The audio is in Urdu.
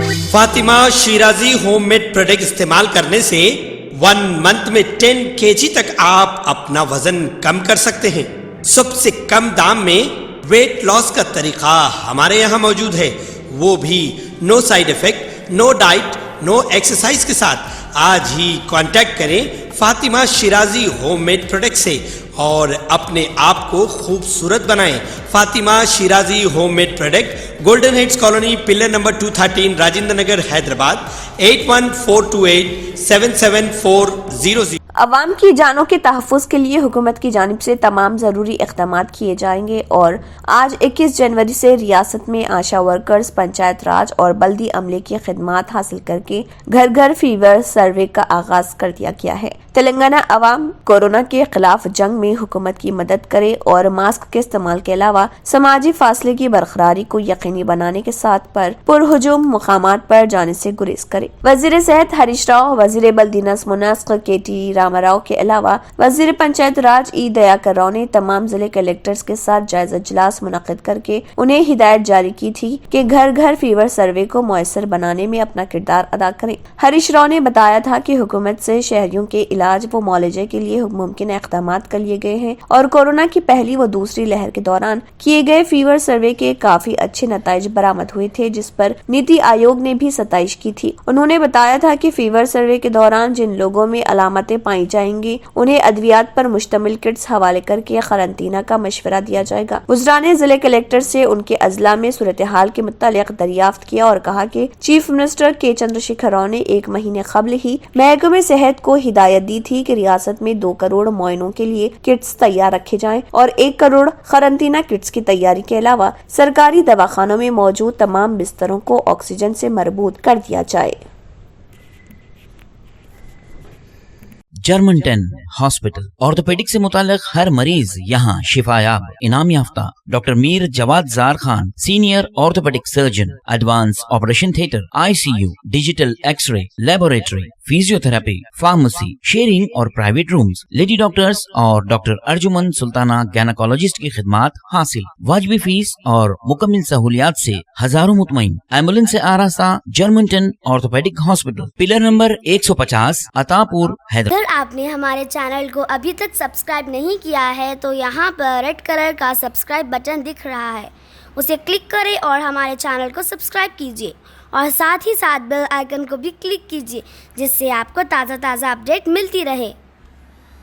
Fatima Shirazi home made product استعمال کرنے سے 1 منتھ میں 10 kg تک آپ اپنا وزن کم کر سکتے ہیں۔ سب سے کم دام میں ویٹ لاس کا طریقہ ہمارے یہاں موجود ہے، وہ بھی no side effect, no diet, no exercise کے ساتھ۔ آج ہی کانٹیکٹ کریں Fatima Shirazi home made product سے اور اپنے آپ کو خوبصورت بنائیں۔ Fatima Shirazi home made product, golden heights colony, pillar number 213، Rajendra Nagar, Hyderabad, 8142877400۔ عوام کی جانوں کے تحفظ کے لیے حکومت کی جانب سے تمام ضروری اقدامات کیے جائیں گے اور آج 21 جنوری سے ریاست میں آشا ورکرز، پنچایت راج اور بلدی عملے کی خدمات حاصل کر کے گھر گھر فیور سروے کا آغاز کر دیا گیا ہے۔ تلنگانہ عوام کورونا کے خلاف جنگ میں حکومت کی مدد کرے اور ماسک کے استعمال کے علاوہ سماجی فاصلے کی برقراری کو یقینی بنانے کے ساتھ پرہجوم مقامات پر جانے سے گریز کرے۔ وزیر صحت ہریش راؤ، وزیر بلدی نظم و نسق کے ٹی راما راؤ کے علاوہ وزیر پنچایت راج ای دیاکر راؤ نے تمام ضلع کلیکٹرز کے ساتھ جائزہ اجلاس منعقد کر کے انہیں ہدایت جاری کی تھی کہ گھر گھر فیور سروے کو میسر بنانے میں اپنا کردار ادا کریں۔ ہریش راؤ نے بتایا تھا کہ حکومت سے شہریوں کے علاج و معالجے کے لیے ممکنہ اقدامات کر لیے گئے ہیں اور کورونا کی پہلی و دوسری لہر کے دوران کیے گئے فیور سروے کے کافی اچھے نتائج برآمد ہوئے تھے، جس پر نیتی آیوگ نے بھی ستائش کی تھی۔ انہوں نے بتایا تھا کہ فیور سروے کے دوران جن لوگوں میں علامتیں پائی جائیں گی انہیں ادویات پر مشتمل کٹس حوالے کر کے قرنطینہ کا مشورہ دیا جائے گا۔ وزراء نے ضلع کلیکٹر سے ان کے اضلاع میں صورتحال کے متعلق دریافت کیا اور کہا کہ چیف منسٹر کے چندر شیکھر راؤ نے 1 مہینے قبل ہی محکمہ صحت کو ہدایت دی تھی کہ ریاست میں 2 کروڑ معائنوں کے لیے کٹس تیار رکھے جائیں اور 1 کروڑ قرنطینہ کٹس کی تیاری کے علاوہ سرکاری دواخانوں میں موجود تمام بستروں کو آکسیجن سے مربوط کر دیا جائے۔ جرمنٹن ہاسپٹل آرتھوپیڈک سے متعلق ہر مریض یہاں شفایاب، انعام یافتہ ڈاکٹر میر جواد زار Khan, senior orthopaedic surgeon, advance operation theatre, ICU، digital X ray, laboratory, physio therapy, pharmacy, sharing اور پرائیویٹ رومز، لیڈی ڈاکٹرز اور ڈاکٹر ارجمن سلطانہ گینیکولوجسٹ کی خدمات حاصل، واجبی فیس اور مکمل سہولیات سے ہزاروں مطمئن، ایمبولینس سے آراستہ جرمنٹن orthopaedic hospital, pillar number 150، Attapur, Hyderabad. اگر آپ نے ہمارے چینل کو ابھی تک سبسکرائب نہیں کیا ہے تو یہاں پر ریڈ کلر کا سبسکرائب بٹن دکھ رہا ہے، اسے کلک کریں اور ہمارے چینل کو سبسکرائب کیجیے اور ساتھ ہی ساتھ بیل آئیکن کو بھی کلک کیجیے، جس سے آپ کو تازہ اپڈیٹ ملتی رہے۔